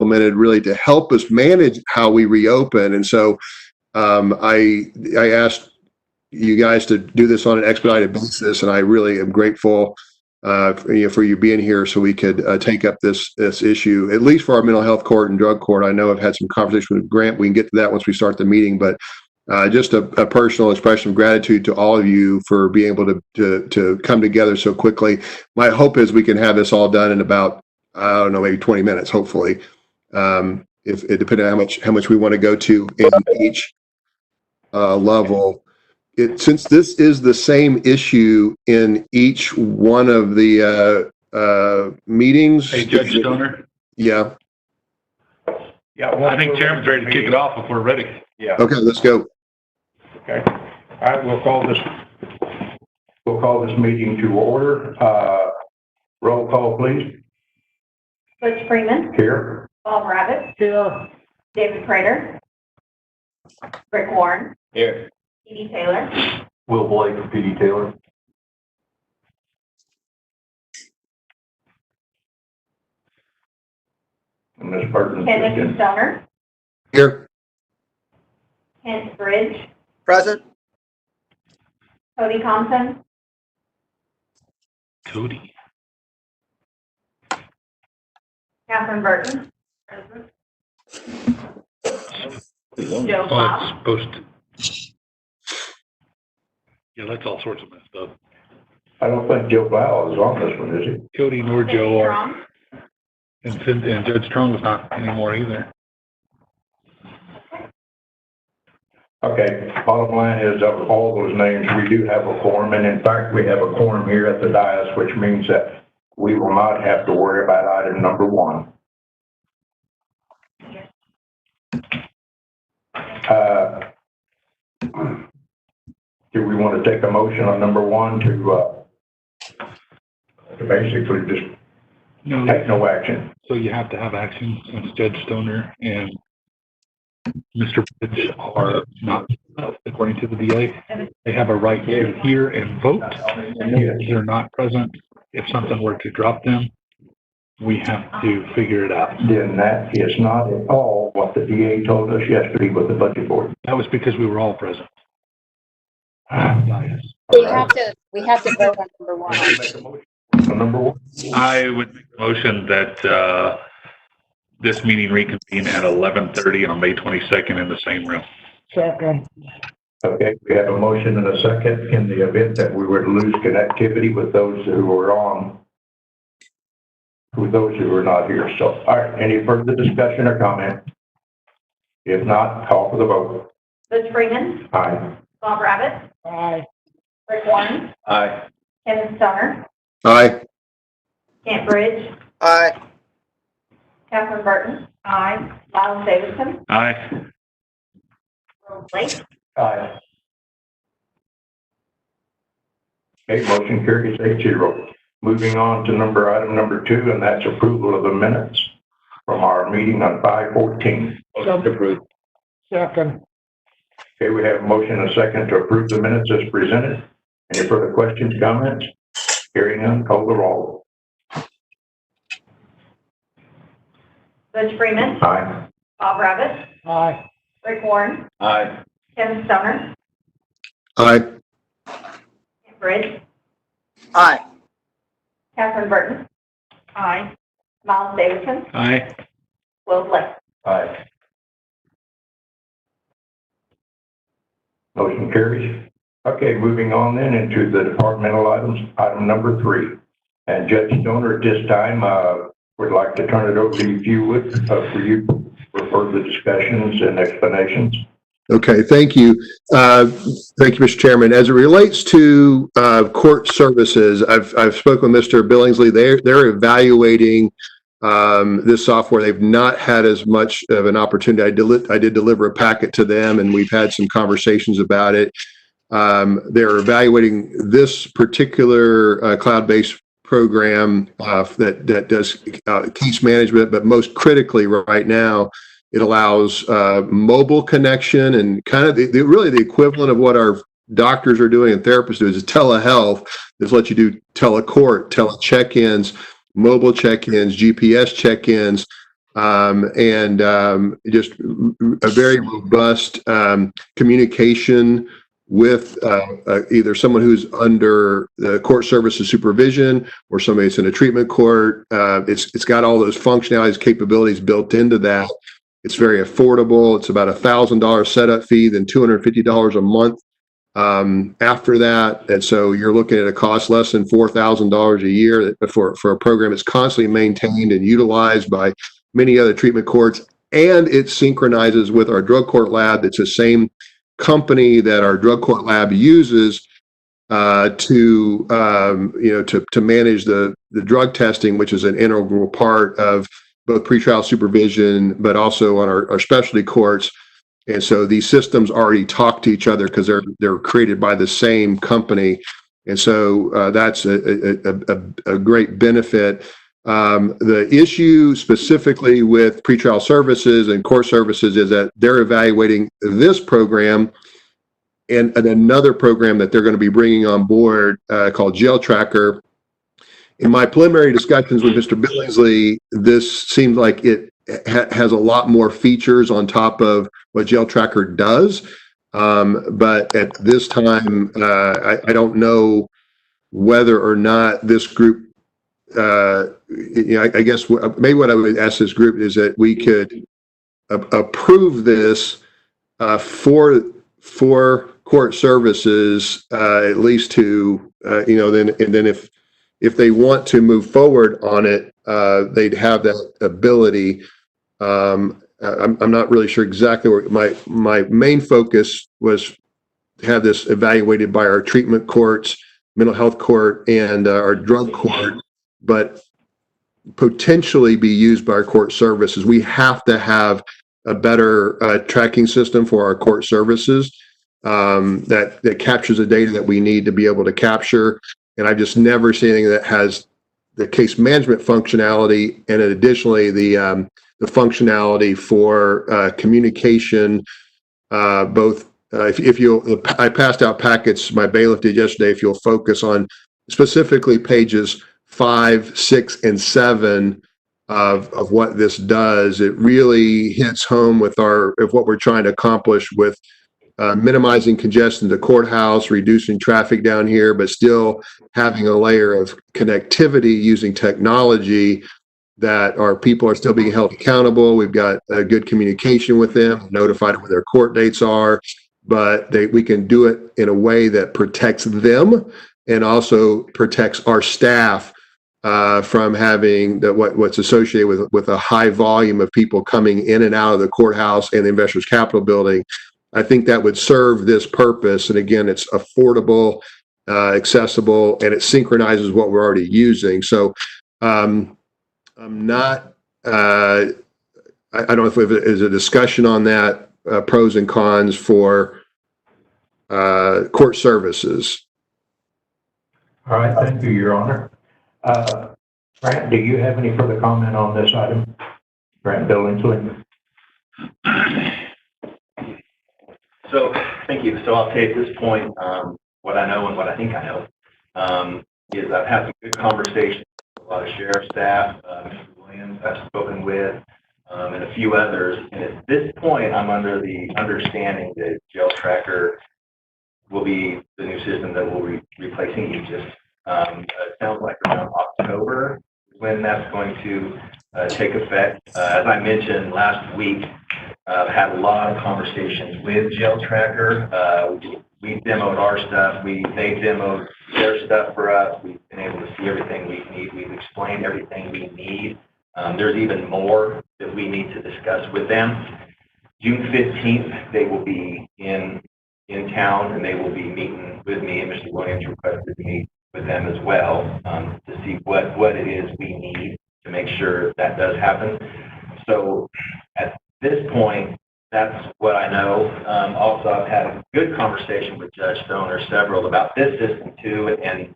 implemented really to help us manage how we reopen. And so I asked you guys to do this on an expedited basis, and I really am grateful for you being here so we could take up this issue, at least for our mental health court and drug court. I know I've had some conversation with Grant. We can get to that once we start the meeting, but just a personal expression of gratitude to all of you for being able to come together so quickly. My hope is we can have this all done in about, I don't know, maybe 20 minutes, hopefully, if it depending on how much we want to go to in each level. Since this is the same issue in each one of the meetings. Hey, Judge Stoner. Yeah. Yeah, well, I think Chairman's ready to kick it off if we're ready. Yeah. Okay, let's go. Okay. All right, we'll call this meeting to order. Roll call, please. Butch Freeman. Here. Bob Rabbit. Here. David Prater. Rick Warren. Here. Edie Taylor. Will Blake, P.D. Taylor. And Ms. Burton. Kenneth Stoner. Here. Kent Bridge. Present. Cody Thompson. Cody. Catherine Burton. Present. Joe Oh, Bob. it's supposed to. Yeah, that's all sorts of messed up. I don't think Joe Blau is on this one, is he? Cody nor Joe are. Strong. And Judge Strong's not anymore either. Okay, bottom line is of all those names, we do have a quorum, and in fact, we have a quorum here at the dais, which means that we will not have to worry about item number 1. Do we want to take a motion on number 1 to basically just No, take no action? so you have to have action since Judge Stoner and Mr. Bridge are not, according to the DA, they have a right to hear and vote. If they're not present, if something were to drop them, we have to figure it out. Then that is not at all what the DA told us yesterday with the budget board. That was because we were all present. We have to vote on number 1. So number 1. I would make a motion that this meeting reconvene at 11:30 on May 22nd in the same room. Second. Okay, we have a motion and a second in the event that we were to lose connectivity with those who were on, with those who were not here. So, all right, any further discussion or comment? If not, call for the vote. Butch Freeman. Aye. Bob Rabbit. Aye. Rick Warren. Aye. Kevin Stoner. Aye. Kent Bridge. Aye. Catherine Burton. Aye. Miles Davidson. Aye. Will Blake. Aye. Okay, motion carries 8-0. Moving on to item number 2, and that's approval of the minutes from our meeting on 5/14. Approved. Second. Okay, we have a motion and a second to approve the minutes as presented. Any further questions, comments? Hearing none, call the roll. Butch Freeman. Aye. Bob Rabbit. Aye. Rick Warren. Aye. Kevin Stoner. Aye. Kent Bridge. Aye. Catherine Burton. Aye. Miles Davidson. Aye. Will Blake. Aye. Motion carries. Okay, moving on then into the departmental items, item number 3. And Judge Stoner, at this time, would like to turn it over to you, if you would, for you for further discussions and explanations. Okay, thank you. Thank you, Mr. Chairman. As it relates to court services, I've spoken with Mr. Billingsley. They're evaluating this software. They've not had as much of an opportunity. I did deliver a packet to them, and we've had some conversations about it. They're evaluating this particular cloud-based program that does case management, but most critically right now, it allows mobile connection and kind of really the equivalent of what our doctors are doing and therapists do is telehealth. This lets you do telecourt, telecheck-ins, mobile check-ins, GPS check-ins, just a very robust communication with either someone who's under the court services supervision or somebody that's in a treatment court. It's got all those functionalities, capabilities built into that. It's very affordable. It's about $1,000 setup fee, then $250 a month after that. And so you're looking at a cost less than $4,000 a year for a program that's constantly maintained and utilized by many other treatment courts. And it synchronizes with our drug court lab. It's the same company that our drug court lab uses to manage the drug testing, which is an integral part of both pretrial supervision, but also on our specialty courts. And so these systems already talk to each other because they're created by the same company. And so that's a great benefit. The issue specifically with pretrial services and court services is that they're evaluating this program and another program that they're going to be bringing on board called Jail Tracker. In my preliminary discussions with Mr. Billingsley, this seems like it has a lot more features on top of what Jail Tracker does. But at this time, I don't know whether or not this group, I guess maybe what I would ask this group is that we could approve this for court services, at least to, then if they want to move forward on it, they'd have that ability. I'm not really sure exactly where my main focus was to have this evaluated by our treatment courts, mental health court, and our drug court, but potentially be used by our court services. We have to have a better tracking system for our court services that captures the data that we need to be able to capture. And I've just never seen anything that has the case management functionality and additionally the functionality for communication. Both, I passed out packets. My bailiff did yesterday. If you'll focus on specifically pages 5, 6, and 7 of what this does, it really hits home with what we're trying to accomplish with minimizing congestion in the courthouse, reducing traffic down here, but still having a layer of connectivity using technology that our people are still being held accountable. We've got a good communication with them, notified them when their court dates are, but we can do it in a way that protects them and also protects our staff from having what's associated with a high volume of people coming in and out of the courthouse and the Investors Capital Building. I think that would serve this purpose. And again, it's affordable, accessible, and it synchronizes what we're already using. So I'm not, I don't know if there's a discussion on that, pros and cons for court services. All right, thank you, Your Honor. Grant, do you have any further comment on this item? Grant Billingsley. So, thank you. So I'll say at this point, what I know and what I think I know is I've had some good conversations with a lot of sheriff staff, Mr. Williams I've spoken with, and a few others. And at this point, I'm under the understanding that Jail Tracker will be the new system that will be replacing Aegis. It sounds like around October when that's going to take effect. As I mentioned last week, I've had a lot of conversations with Jail Tracker. We demoed our stuff. They demoed their stuff for us. We've been able to see everything we need. We've explained everything we need. There's even more that we need to discuss with them. June 15th, they will be in town and they will be meeting with me, and Mr. Williams requested to meet with them as well to see what it is we need to make sure that does happen. So at this point, that's what I know. Also, I've had a good conversation with Judge Stoner, several, about this system too, and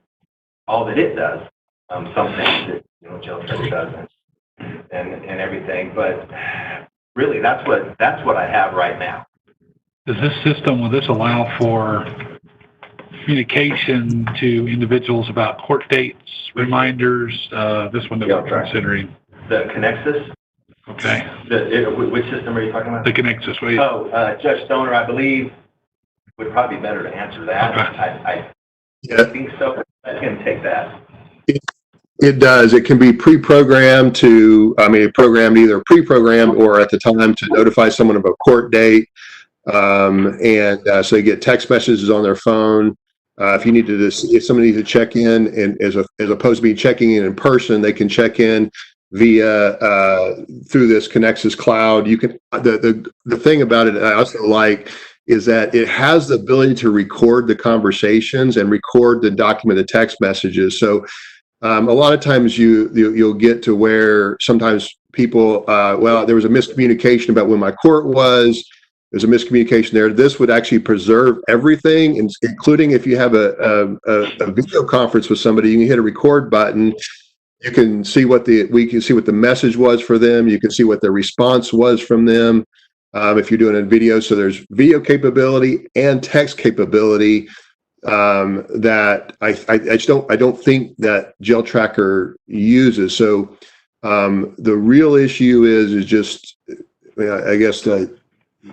all that it does. Some things that Jail Tracker doesn't, and everything. But really, that's what I have right now. Does this system, will this allow for communication to individuals about court dates, reminders, this one that we're considering? The Connexus? Okay, Which system are you talking about? the Connect This Way. Oh, Judge Stoner, I believe, would probably be better to answer that. Okay. I Yeah, think so. I can take that. it does. It can be pre-programmed programmed either pre-programmed or at the time to notify someone of a court date. So they get text messages on their phone. If you need to, if somebody needs to check in, and as opposed to be checking in person, they can check in via through this Connexus Cloud. You can the thing about it I also like is that it has the ability to record the conversations and record the documented text messages. So a lot of times you'll get to where sometimes people, there was a miscommunication about when my court was. There's a miscommunication there. This would actually preserve everything, including if you have a video conference with somebody, you can hit a record button. You can see we can see what the message was for them. You can see what the response was from them. If you're doing a video, so there's video capability and text capability that I don't think that GeoTracker uses. So the real issue is just, I guess the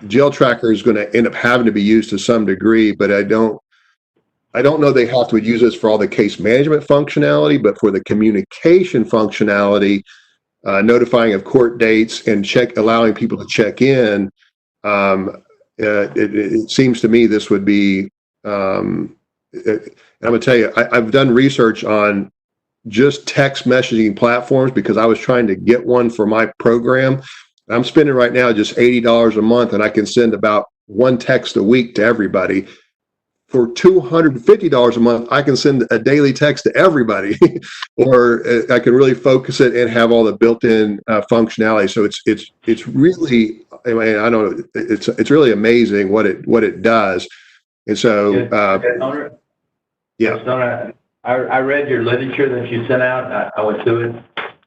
GeoTracker is going to end up having to be used to some degree, but I don't know they have to use this for all the case management functionality, but for the communication functionality, notifying of court dates and allowing people to check in. It seems to me this would be, I'm going to tell you, I've done research on just text messaging platforms because I was trying to get one for my program. I'm spending right now just $80 a month, and I can send about one text a week to everybody. For $250 a month, I can send a daily text to everybody, or I can really focus it and have all the built-in functionality. So it's really, I mean, I don't know, it's really amazing what it does. And so, yeah. Stoner, I read your literature that you sent out. I went through it,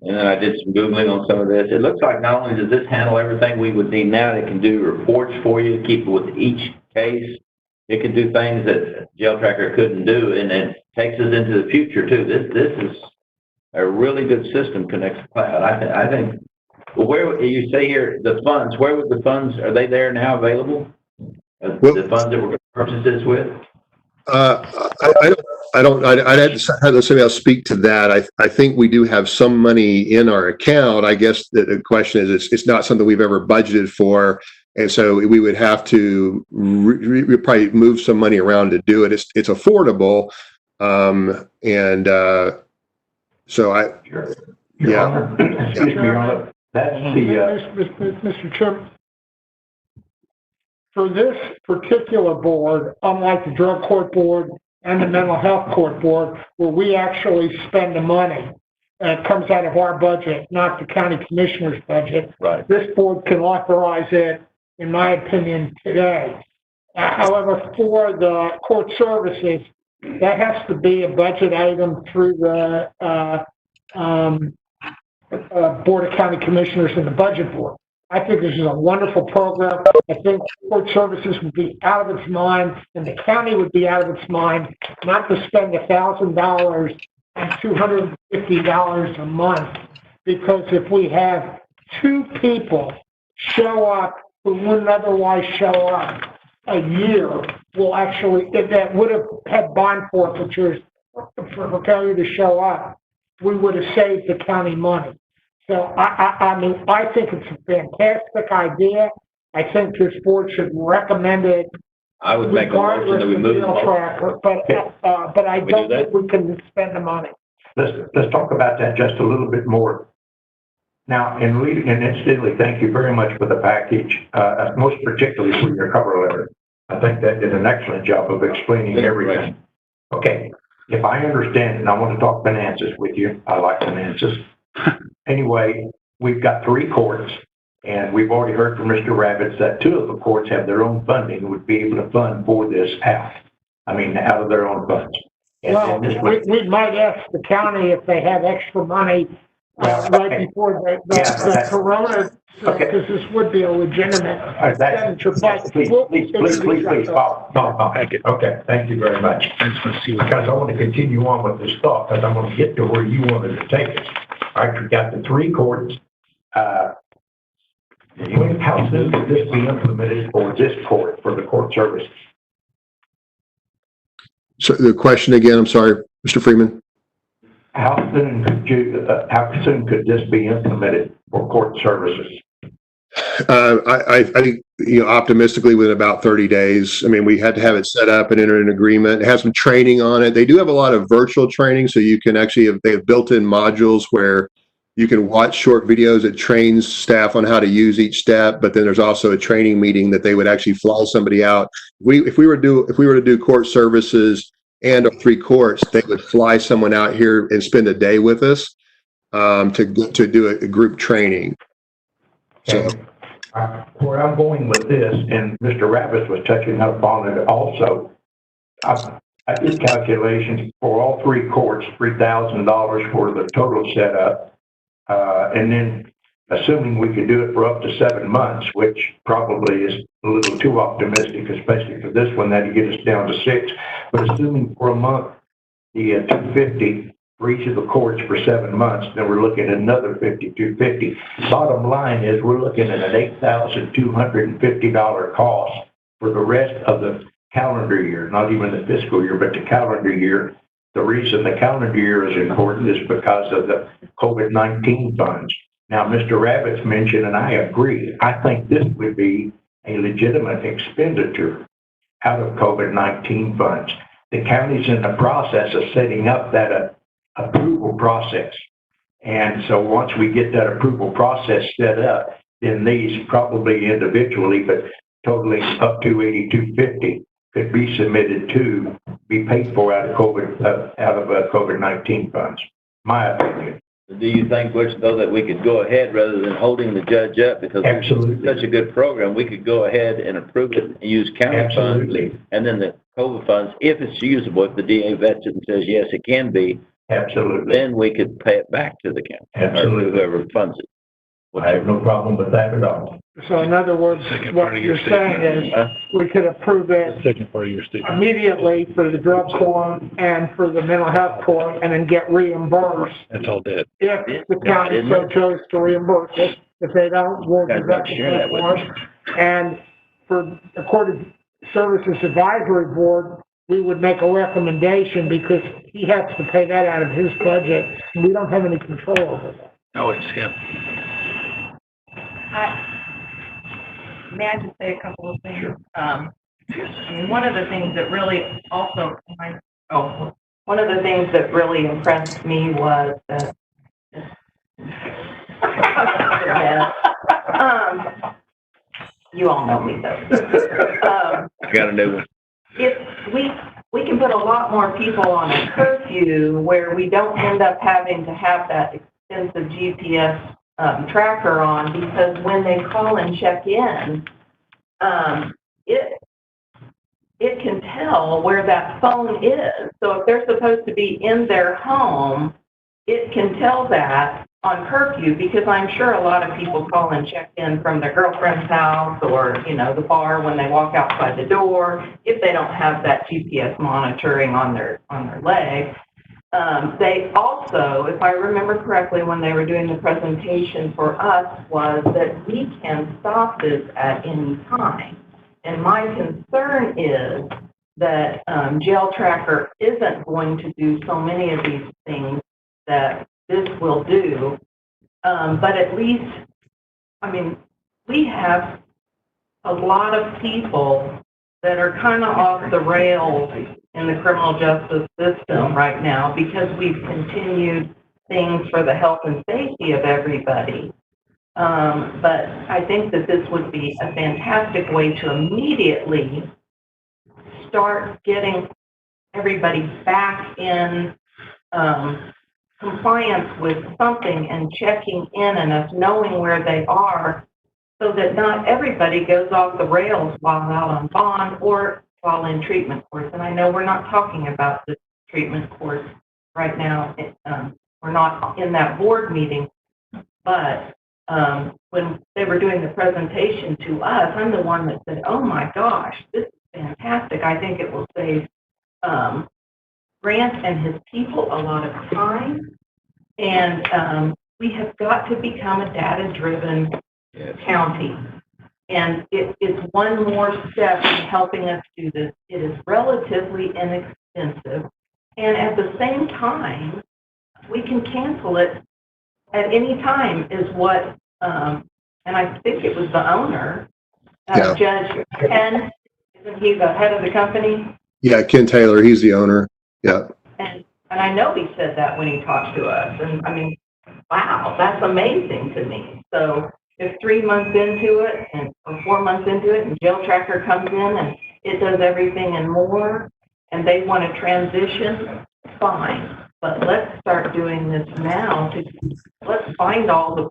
and then I did some Googling on some of this. It looks like not only does this handle everything we would need now, it can do reports for you, keep with each case. It can do things that GeoTracker couldn't do, and it takes us into the future too. This is a really good system, Connexus Cloud. I think. Well, where you say here the funds? Where would the funds? Are they there now available? The funds that we're going to purchase this with? I'd have somebody else speak to that. I think we do have some money in our account. I guess the question is, it's not something we've ever budgeted for. And so we would have to probably move some money around to do it. It's affordable. So Sure. Yeah. Honor, excuse me, Your Honor. That's Mr. Chairman, for this particular board, unlike the drug court board and the mental health court board, where we actually spend the money, and it comes out of our budget, not the county commissioner's budget. Right. This board can authorize it, in my opinion, today. However, for the court services, that has to be a budget item through the Board of County Commissioners and the Budget Board. I think this is a wonderful program. I think court services would be out of its mind, and the county would be out of its mind not to spend $1,000 and $250 a month, because if we have two people show up who wouldn't otherwise show up a year, will actually, if that would have had bond forfeitures for failure to show up, we would have saved the county money. So I mean, I think it's a fantastic idea. I think this board should recommend it. I would make a motion that we move it. Tracker, but I don't think we can spend the money. Let's talk about that just a little bit more. Now, and incidentally, thank you very much for the package, most particularly for your cover letter. I think that did an excellent job of explaining everything. Okay, if I understand, and I want to talk finances with you, I like finances. Anyway, we've got 3 courts, and we've already heard from Mr. Ravitz that 2 of the courts have their own funding, would be able to fund for this out of their own funds. And Well, we might ask the county if they have extra money right before the corona, because this would be a legitimate expenditure. Please, Paul. Okay, thank you very much. Because I want to continue on with this thought, because I'm going to get to where you wanted to take us. All right, we've got the 3 courts. How soon could this be implemented for this court, for the court service? So the question again, I'm sorry, Mr. Freeman? How soon could this be implemented for court services? I think, optimistically within about 30 days. I mean, we had to have it set up and enter an agreement. It has some training on it. They do have a lot of virtual training, so you can actually, they have built-in modules where you can watch short videos that trains staff on how to use each step. But then there's also a training meeting that they would actually fly somebody out. If we were to do court services and 3 courts, they would fly someone out here and spend a day with us to do a group training. So. Where I'm going with this, and Mr. Rabbit was touching up on it also, I did calculations for all 3 courts, $3,000 for the total setup, and then assuming we could do it for up to 7 months, which probably is a little too optimistic, especially for this one, that'd get us down to 6. But assuming for a month, the $250 for each of the courts for 7 months, then we're looking at another $250. Bottom line is we're looking at an $8,250 cost for the rest of the calendar year, not even the fiscal year, but the calendar year. The reason the calendar year is important is because of the COVID-19 funds. Now, Mr. Rabbit's mentioned, and I agree, I think this would be a legitimate expenditure out of COVID-19 funds. The county's in the process of setting up that approval process. And so once we get that approval process set up, then these probably individually, but totaling up to $8,250 could be submitted to be paid for out of COVID-19 funds. My opinion. Do you think, Butch, though, that we could go ahead rather than holding the judge up because Absolutely. it's such a good program, we could go ahead and approve it and use county Absolutely. funds and then the COVID funds, if it's usable, if the DA vets it and says, yes, it can be, Absolutely. then we could pay it back to the county. Absolutely. Or whoever funds it. I have no problem with that at all. So in other words, Second part what of your you're saying is we could approve it Second part of your statement. immediately for the drug court and for the mental health court and then get reimbursed That's all dead. if the county so chose to reimburse us. If they don't, we'll Guys, give that share that to with us. And for the Court of Services Advisory Board, we would make a recommendation because he has to pay that out of his budget. And we don't have any control over that. No, it's him. May I just say a couple of things? I mean, one of the things that really also, one of the things that really impressed me was that, you all know me though. I got a new one. If we can put a lot more people on a curfew where we don't end up having to have that expensive GPS tracker on, because when they call and check in, it can tell where that phone is. So if they're supposed to be in their home, it can tell that on curfew, because I'm sure a lot of people call and check in from their girlfriend's house or, the bar when they walk outside the door, if they don't have that GPS monitoring on their leg. They also, if I remember correctly, when they were doing the presentation for us, was that we can stop this at any time. And my concern is that Jail Tracker isn't going to do so many of these things that this will do. But at least, we have a lot of people that are kind of off the rails in the criminal justice system right now because we've continued things for the health and safety of everybody. But I think that this would be a fantastic way to immediately start getting everybody back in compliance with something and checking in and us knowing where they are, so that not everybody goes off the rails while out on bond or while in treatment course. And I know we're not talking about the treatment course right now. We're not in that board meeting, but when they were doing the presentation to us, I'm the one that said, oh my gosh, this is fantastic. I think it will save Grant and his people a lot of time. And we have got to become a data-driven county. And it's one more step in helping us do this. It is relatively inexpensive. And at the same time, we can cancel it at any time is what, and I think it was the owner, Yeah. Judge Ken, isn't he the head of the company? Yeah, Ken Taylor, he's the owner. Yeah. And I know he said that when he talked to us. And I mean, wow, that's amazing to me. So if 3 months into it or 4 months into it and Jail Tracker comes in and it does everything and more and they want to transition, fine. But let's start doing this now. Let's find all the,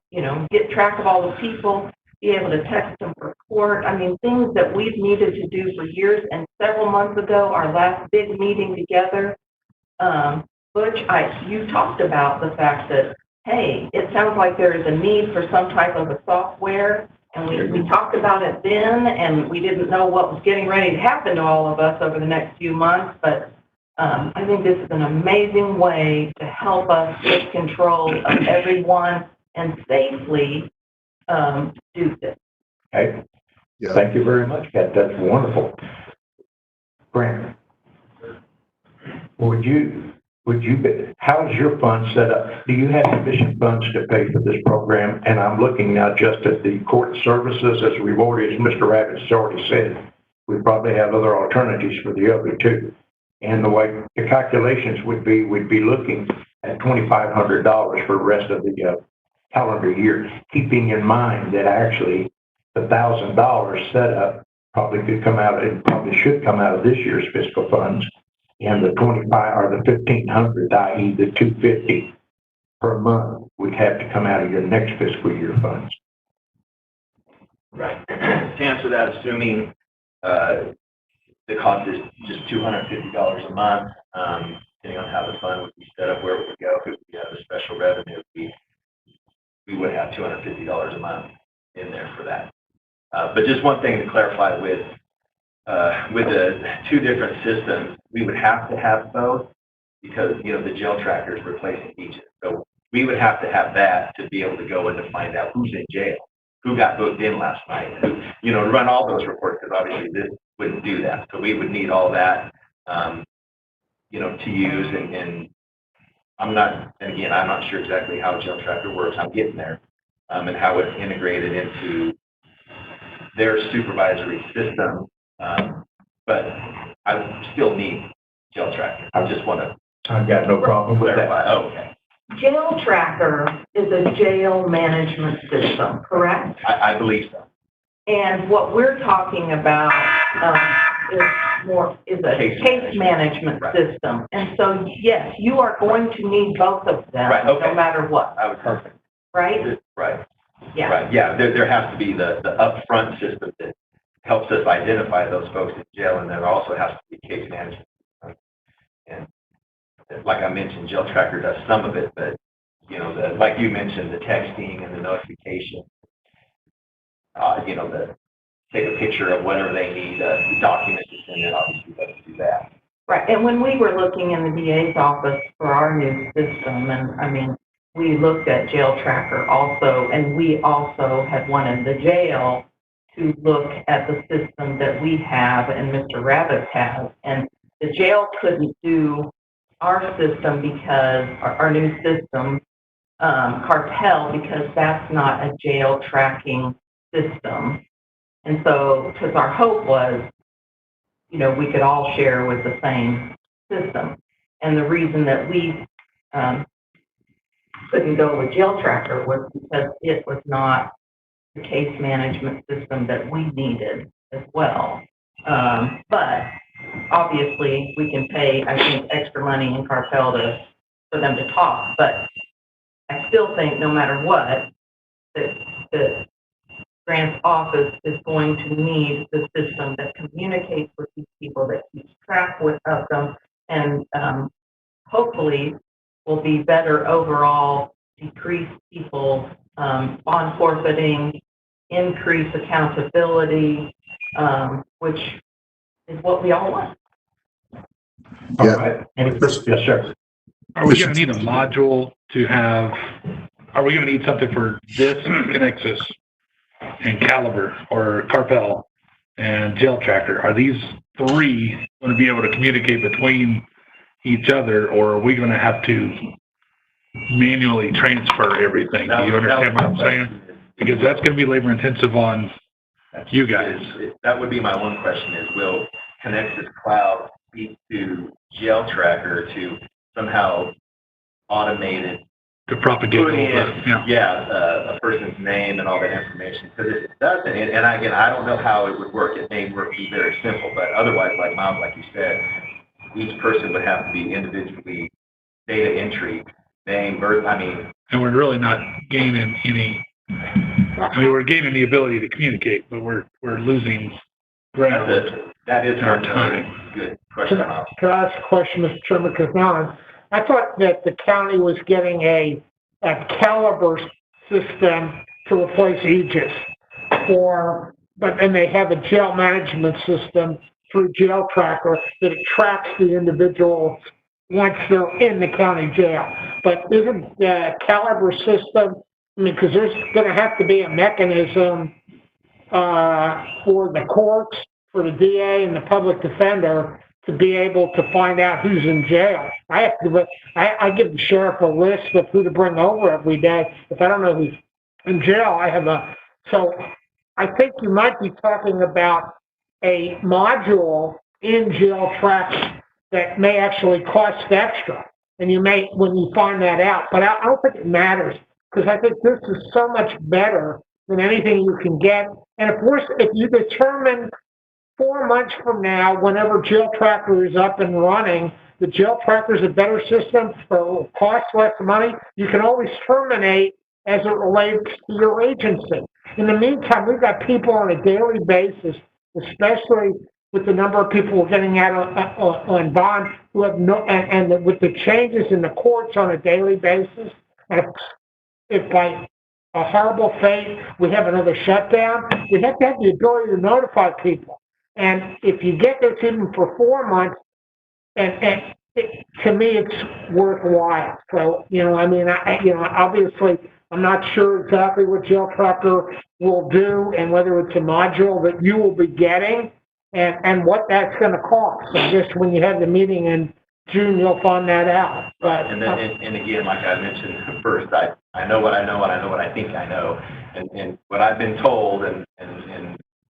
get track of all the people, be able to text them for court. I mean, things that we've needed to do for years. And several months ago, our last big meeting together, Butch, you talked about the fact that, hey, it sounds like there is a need for some type of a software. And we talked about it then, and we didn't know what was getting ready to happen to all of us over the next few months. But I think this is an amazing way to help us take control of everyone and safely do this. Okay, Yeah. thank you very much, Kat. That's wonderful. Grant, how's your fund set up? Do you have sufficient funds to pay for this program? And I'm looking now just at the court services, as Mr. Rabbit's already said, we probably have other alternatives for the other two. And the way the calculations would be, we'd be looking at $2,500 for the rest of the calendar year, keeping in mind that actually the $1,000 setup probably should come out of this year's fiscal funds, and the 25 or the 1,500, i.e. the 250 per month, would have to come out of your next fiscal year funds. Right. To answer that, assuming the cost is just $250 a month, depending on how the fund would be set up, where it would go, if we have a special revenue, we would have $250 a month in there for that. But just one thing to clarify with the two different systems, we would have to have both because, the Jail Tracker is replacing each. So we would have to have that to be able to go in to find out who's in jail, who got booked in last night, to run all those reports, because obviously this wouldn't do that. So we would need all that, to use. And I'm not sure exactly how Jail Tracker works. I'm getting there, and how it's integrated into their supervisory system. But I still need Jail Tracker. I just want to I've got no problem with that. clarify. Oh, okay. Jail Tracker is a jail management system, correct? I believe so. And what we're talking about is a case management system. And so, yes, you are going to need both of them, Right, okay. no matter what, I was perfect. right? Right. Yeah. Right. Yeah. There has to be the upfront system that helps us identify those folks in jail, and there also has to be case management. And like I mentioned, Jail Tracker does some of it, but like you mentioned, the texting and the notification. The take a picture of whatever they need, the document to send in. Obviously, let's do that. Right. And when we were looking in the DA's office for our new system, and we looked at Jail Tracker also, and we also had wanted the jail to look at the system that we have and Mr. Rabbit has. And the jail couldn't do our system because our new system, Cartel, because that's not a jail tracking system. And so, because our hope was, we could all share with the same system. And the reason that we couldn't go with Jail Tracker was because it was not the case management system that we needed as well. But obviously, we can pay, I think, extra money in Cartel for them to talk. But I still think no matter what, that Grant's office is going to need the system that communicates with these people, that keeps track of them, and hopefully will be better overall, decrease people bond forfeiting, increase accountability, which is what we all want. All Yeah. right. Yes, sir. Are we going to need a module to have, are we going to need something for this Connexus and Caliber or Carpel and Jail Tracker, are these three going to be able to communicate between each other, or are we going to have to manually transfer everything? Do you understand what I'm saying? Because that's going to be labor intensive on you guys. That would be my one question is, will Connexus Cloud speak to Jail Tracker to somehow automate it? To propagate Put in, yeah. a person's name and all that information. Because if it doesn't, and again, I don't know how it would work. It may be very simple, but otherwise, like Miles, like you said, each person would have to be individually data entry, name, birth, And we're really not gaining any, we're gaining the ability to communicate, but we're losing ground. that is our time. Good question, Miles. Can I ask a question, Mr. Chairman? Because now I thought that the county was getting a Caliber system to replace Aegis and they have a jail management system through Jail Tracker that it tracks the individuals once they're in the county jail. But isn't the Caliber system, because there's going to have to be a mechanism for the courts, for the DA and the public defender to be able to find out who's in jail. I give the sheriff a list of who to bring over every day. If I don't know who's in jail, so I think you might be talking about a module in Jail Tracker that may actually cost extra. And you may, when you find that out, but I don't think it matters, because I think this is so much better than anything you can get. And of course, if you determine 4 months from now, whenever Jail Tracker is up and running, the Jail Tracker is a better system or will cost less money, you can always terminate as it relates to your agency. In the meantime, we've got people on a daily basis, especially with the number of people we're getting out on bond who have and with the changes in the courts on a daily basis. And if by a horrible fate we have another shutdown, we have to have the ability to notify people. And if you get this even for 4 months, to me, it's worthwhile. So, obviously, I'm not sure exactly what Jail Tracker will do and whether it's a module that you will be getting and what that's going to cost. So just when you have the meeting in June, you'll find that out. But and again, like I mentioned first, I know what I know and I know what I think I know, and what I've been told and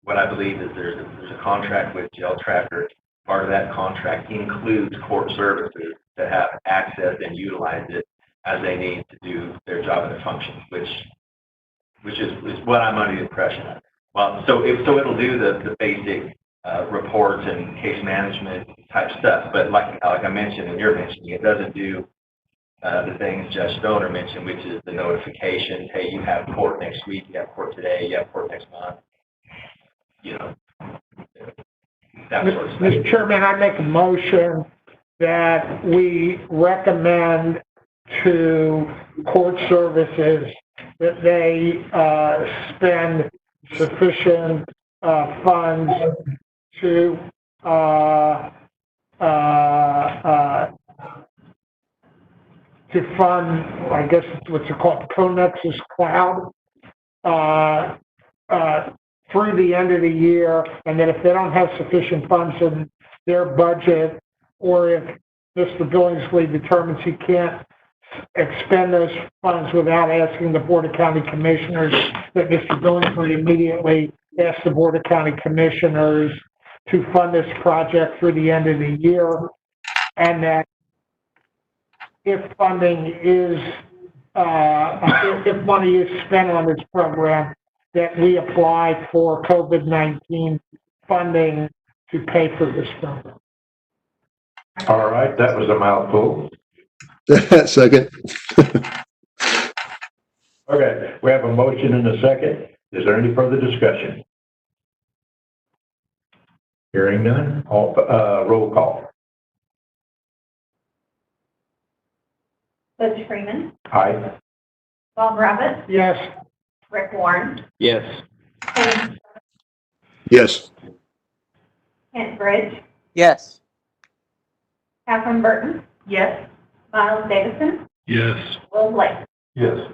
what I believe is there's a contract with Jail Tracker. Part of that contract includes court services to have access and utilize it as they need to do their job and their functions, which is what I'm under the impression of. Well, so it'll do the basic reports and case management type stuff, but like I mentioned and you're mentioning, it doesn't do the things Judge Stoner mentioned, which is the notification. Hey, you have court next week. You have court today. You have court next month. That sort of stuff. Mr. Chairman, I make a motion that we recommend to court services that they spend sufficient funds to fund, I guess what's it called, Connexus Cloud, through the end of the year, and that if they don't have sufficient funds in their budget, or if Mr. Billingsley determines he can't expend those funds without asking the Board of County Commissioners, that Mr. Billingsley immediately ask the Board of County Commissioners to fund this project through the end of the year, and that if funding is, if money is spent on this program, that we apply for COVID-19 funding to pay for this program. All right, that was a mouthful. Second. Okay, we have a motion and a second. Is there any further discussion? Hearing none, roll call. Butch Freeman, Aye. Bob Rabbit, Yes. Rick Warren, Yes. Yes. Kent Bridge, Yes. Catherine Burton. Yes. Miles Davidson, Yes. Will Blake. Yes.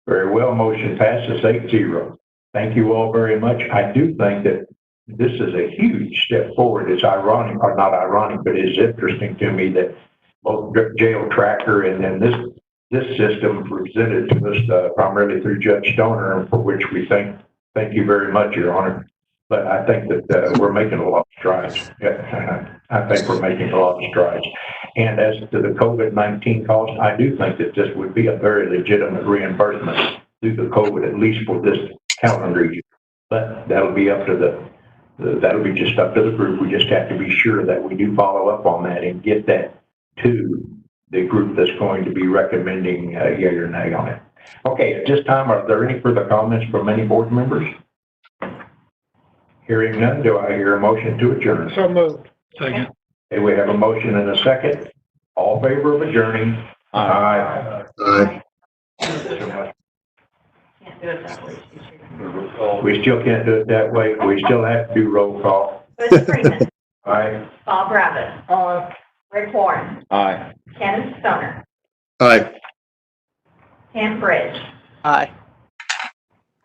Very well, motion passes 8-0. Thank you all very much. I do think that this is a huge step forward. It's ironic, or not ironic, but it's interesting to me that both Jail Tracker and then this system presented to us primarily through Judge Stoner, and for which we thank you very much, Your Honor. But I think that we're making a lot of strides. Yeah, I think we're making a lot of strides. And as to the COVID-19 cost, I do think that this would be a very legitimate reimbursement through the COVID, at least for this calendar year. But that'll be up to that'll be just up to the group. We just have to be sure that we do follow up on that and get that to the group that's going to be recommending yea or nay on it. Okay, at this time, are there any further comments from any board members? Hearing none, do I hear a motion to adjourn? So moved. Second. Okay, we have a motion and a second. All in favor of adjourning? Aye. Aye. Can't do it that way. We still can't do it that way. We still have to do roll call. Butch Freeman. Aye. Bob Rabbit. Rick Warren. Aye. Kenneth Stoner. Aye. Kent Bridge. Aye.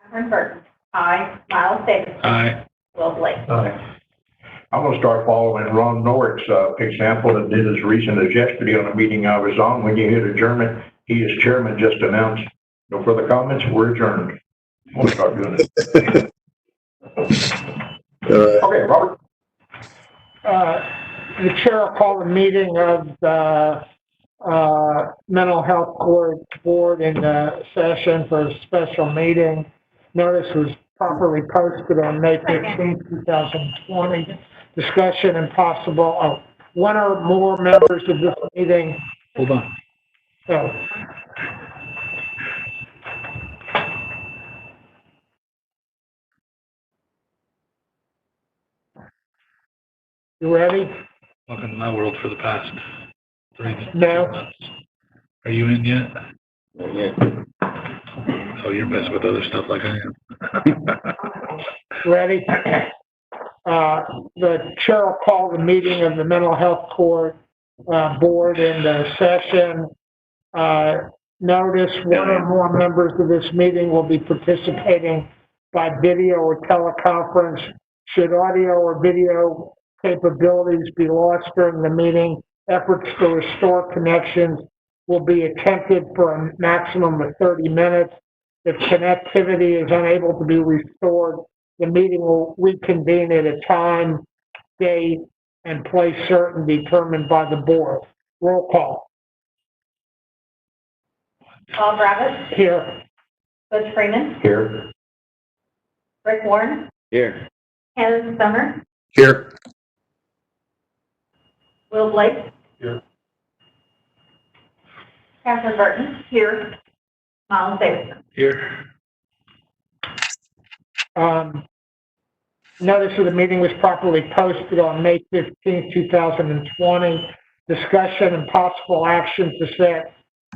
Catherine Burton. Aye. Miles Davis. Aye. Will Blake. Aye. I'm gonna start following Ron Norwick's example that did as recent as yesterday on a meeting I was on. When you hit adjournment, he as chairman just announced, no further comments, we're adjourned. We'll start doing it. All right. Okay, Robert. The chair will call the meeting of the Mental Health Board in the session for a special meeting. Notice was properly posted on May 15, 2020. Discussion and possible, one or more members of this meeting. Hold on. So, you ready? Welcome to my world for the past 3 No. months. Are you in yet? Yeah. Oh, you're messing with other stuff like I am. Ready? The chair will call the meeting of the Mental Health Board in the session. Notice one or more members of this meeting will be participating by video or teleconference. Should audio or video capabilities be lost during the meeting, efforts to restore connections will be attempted for a maximum of 30 minutes. If connectivity is unable to be restored, the meeting will reconvene at a time, date, and place certain determined by the board. Roll call. Bob Rabbit. Here. Butch Freeman. Here. Rick Warren. Here. Kenneth Stoner. Here. Will Blake. Here. Catherine Burton. Here. Miles Davis. Here. Notice of the meeting was properly posted on May 15, 2020. Discussion and possible action to set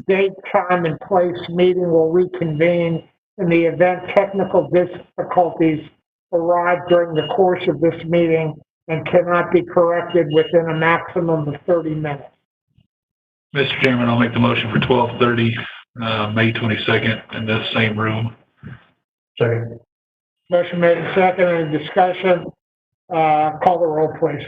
date, time, and place meeting will reconvene in the event technical difficulties arise during the course of this meeting and cannot be corrected within a maximum of 30 minutes. Mr. Chairman, I'll make the motion for 12:30, May 22nd, in this same room. Second. Motion made and second. Any discussion? Call the roll, please.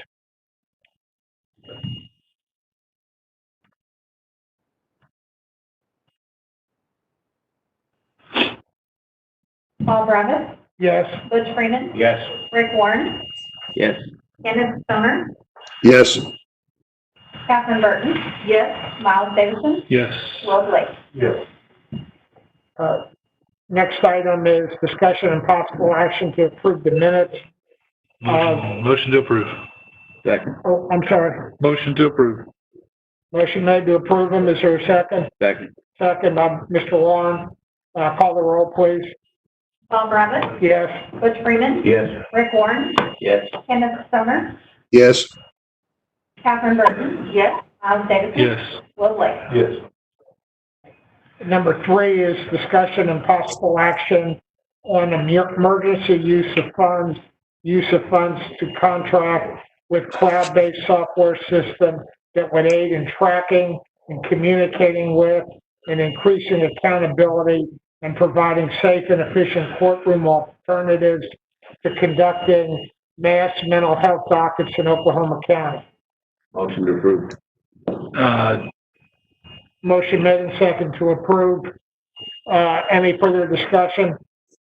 Bob Rabbit. Yes. Butch Freeman. Yes. Rick Warren. Yes. Kenneth Stoner. Yes. Catherine Burton. Yes. Miles Davis. Yes. Will Blake. Yes. Next item is discussion and possible action to approve the minutes. Motion to approve. Second. Oh, I'm sorry. Motion to approve. Motion made to approve them. Is there a second? Second. Second by Mr. Warren. Call the roll, please. Bob Rabbit. Yes. Butch Freeman. Yes. Rick Warren. Yes. Kenneth Stoner. Yes. Catherine Burton. Yes. Miles Davis. Yes. Will Blake. Yes. Number 3 is discussion and possible action on emergency use of funds to contract with cloud-based software system that would aid in tracking and communicating with and increasing accountability and providing safe and efficient courtroom alternatives to conducting mass mental health dockets in Oklahoma County. Motion to approve. Motion made and second to approve. Any further discussion?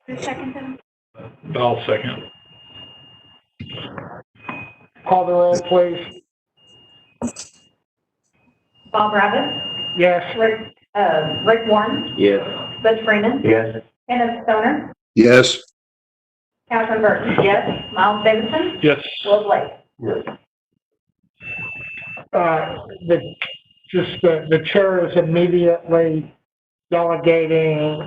Who seconded? I'll second. Call the roll, please. Bob Rabbit, Yes. Rick Warren, Yes. Butch Freeman, Yes. Kenneth Stoner, Yes. Catherine Burton, yes, Miles Davidson, Yes. Will Blake. Yes. The chair is immediately delegating,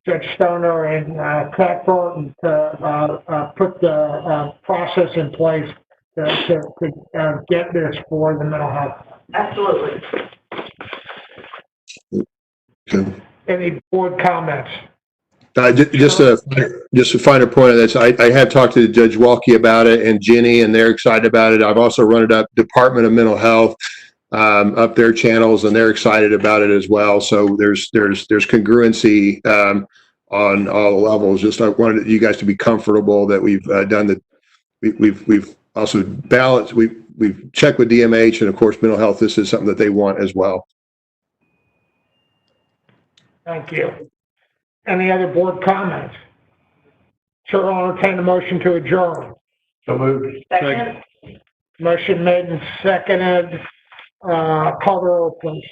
Judge Stoner and, Pat Thornton to, put the, process in place to get this for the mental health. Absolutely. Okay. Any board comments? Just a finer point of this. I have talked to Judge Walke about it and Jenny, and they're excited about it. I've also run it up Department of Mental Health, up their channels, and they're excited about it as well. So there's congruency, on all the levels. Just I wanted you guys to be comfortable that we've done that. We've also balanced. We've checked with DMH, and of course, mental health. This is something that they want as well. Thank you. Any other board comments? Chair will entertain a motion to adjourn. So moved. Second, Motion made and seconded. Call the roll, please.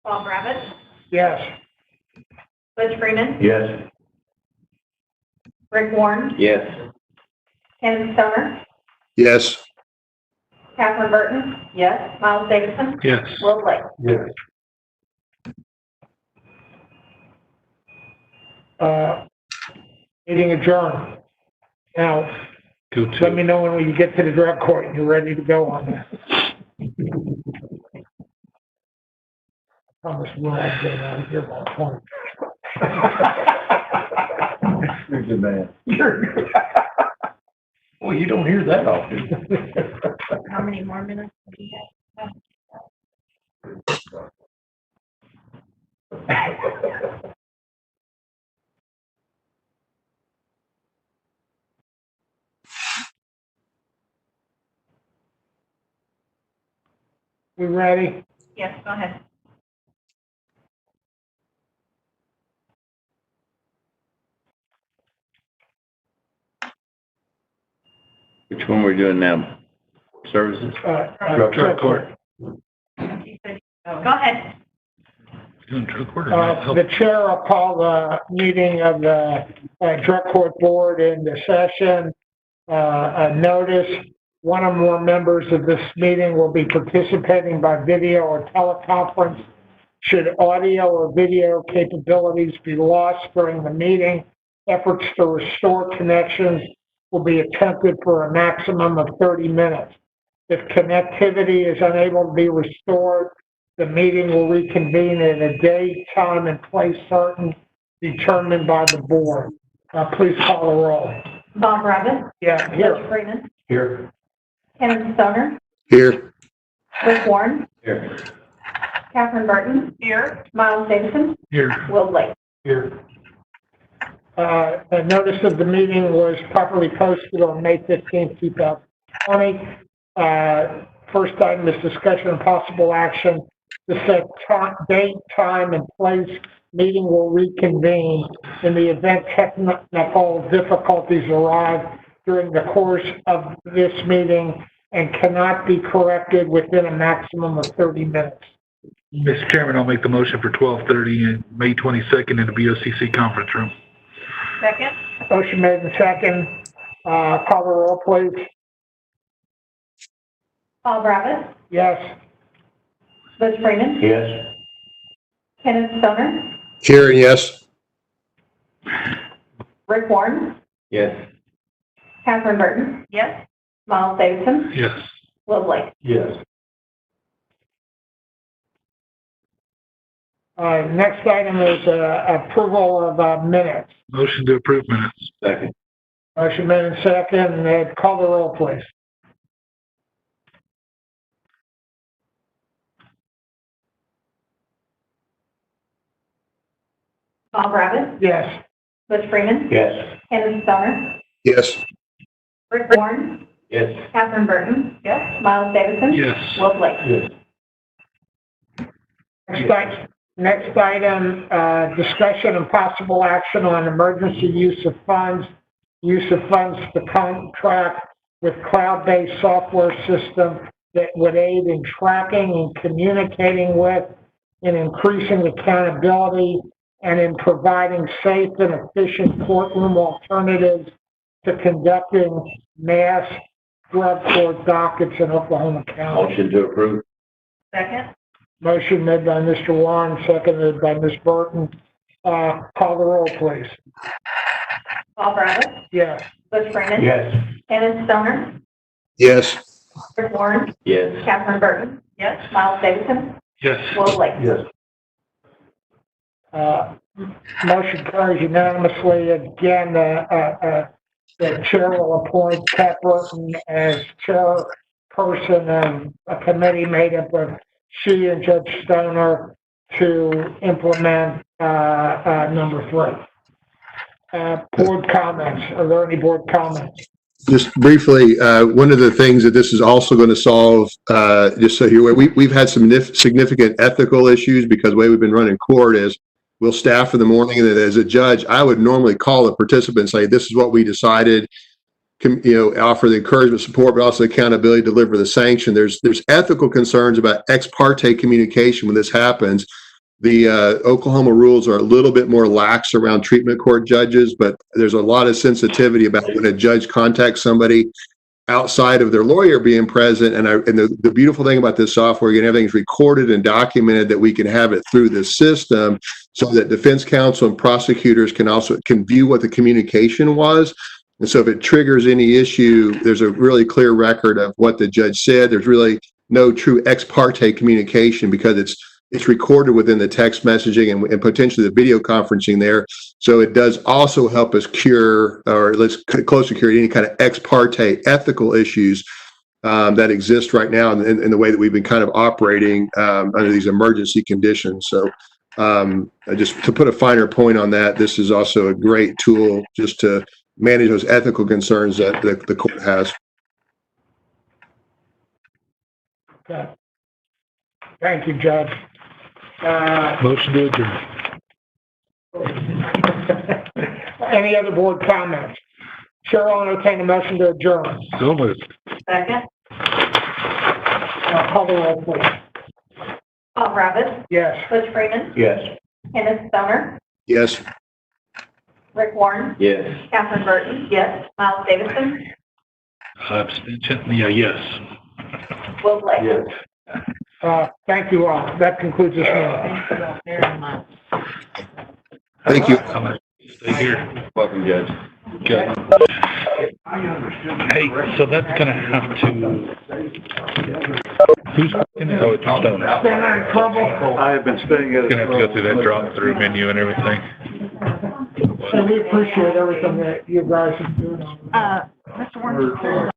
Bob Rabbit, Yes. Butch Freeman, Yes. Rick Warren, Yes. Kenneth Stoner, Yes. Catherine Burton, yes, Miles Davidson, Yes. Will Blake. Yes. Meeting adjourned. Now, Go let me to. know when you get to the drug court and you're ready to go on that. Promise we'll have to get out of here by 20. You're a good man. Well, you don't hear that often. How many more minutes do you have? We ready? Yes, go ahead. Which one we're doing now? Services? Drug court. You said- Go ahead. Doing drug court or mental health? The chair will call the meeting of the drug court board into session. A notice, one or more members of this meeting will be participating by video or teleconference. Should audio or video capabilities be lost during the meeting, efforts to restore connections will be attempted for a maximum of 30 minutes. If connectivity is unable to be restored, the meeting will reconvene at a date, time, and place certain determined by the board. Please call the roll. Bob Rabbit, Yeah, Butch here. Freeman, Here. Kenneth Stoner, Here. Rick Warren, Here. Catherine Burton, here, Miles Davidson, Here. Will Blake. Here. A notice of the meeting was properly posted on May 15th, 2020. First item is discussion and possible action to set date, time, and place. Meeting will reconvene in the event technical difficulties arise during the course of this meeting and cannot be corrected within a maximum of 30 minutes. Mr. Chairman, I'll make the motion for 12:30 and May 22nd in the BOCC conference room. Second, Motion made and second. Call the roll, please. Bob Rabbit, Yes. Butch Freeman, Yes. Kenneth Stoner, Here, yes. Rick Warren, Yes. Catherine Burton, yes, Miles Davidson, Yes. Will Blake. Yes. Next item is approval of minutes. Motion to approve minutes. Second. Motion made and second. Call the roll, please. Bob Rabbit, Yes. Butch Freeman, Yes. Kenneth Stoner, Yes. Rick Warren, Yes. Catherine Burton, Miles Davidson, Yes. Will Blake. Yes. Next item, discussion and possible action on emergency use of funds to contract with cloud-based software system that would aid in tracking and communicating with, in increasing accountability, and in providing safe and efficient courtroom alternatives to conducting mass drug court dockets in Oklahoma County. Motion to approve. Second? Motion made by Mr. Warren, seconded by Ms. Burton. Call the roll, please. Bob Rabbit, Yes. Butch Freeman, Yes. Kenneth Stoner, Yes. Rick Warren, Yes. Catherine Burton, Miles Davidson, Yes. Will Blake. Yes. Motion carries unanimously. Again, the chair will appoint Pat Burton as chairperson of a committee made up of she and Judge Stoner to implement number 3. Board comments. Are there any board comments? Just briefly, one of the things that this is also going to solve, just so you're aware, we've had some significant ethical issues because the way we've been running court is we'll staff in the morning, and then as a judge, I would normally call the participant and say, this is what we decided, offer the encouragement, support, but also accountability, deliver the sanction. There's ethical concerns about ex parte communication when this happens. The Oklahoma rules are a little bit more lax around treatment court judges, but there's a lot of sensitivity about when a judge contacts somebody outside of their lawyer being present. And the beautiful thing about this software, again, everything's recorded and documented, that we can have it through this system so that defense counsel and prosecutors can view what the communication was. And so if it triggers any issue, there's a really clear record of what the judge said. There's really no true ex parte communication because it's recorded within the text messaging and potentially the video conferencing there. So it does also help us cure, or let's close to cure, any kind of ex parte ethical issues that exist right now in the way that we've been kind of operating under these emergency conditions. So just to put a finer point on that, this is also a great tool just to manage those ethical concerns that the court has. Okay. Thank you, Judge. Motion to adjourn. Any other board comments? Chair will entertain a motion to adjourn. So moved. Second? Call the roll, please. Bob Rabbit, Yes. Butch Freeman, Yes. Kenneth Stoner, Yes. Rick Warren, Yes. Catherine Burton, Miles Davidson, Abstention? Yeah, yes. Will Blake. Yes. Thank you all. That concludes this meeting. Thank you all very much. Thank you. I'm gonna stay here. Welcome, Judge. Okay. Hey, so that's gonna have to, who's going to go with the Stoner? Been in trouble. I have been staying at. Gonna have to go through that drop-through menu and everything. And we appreciate everything that you guys are doing. Mr. Warren,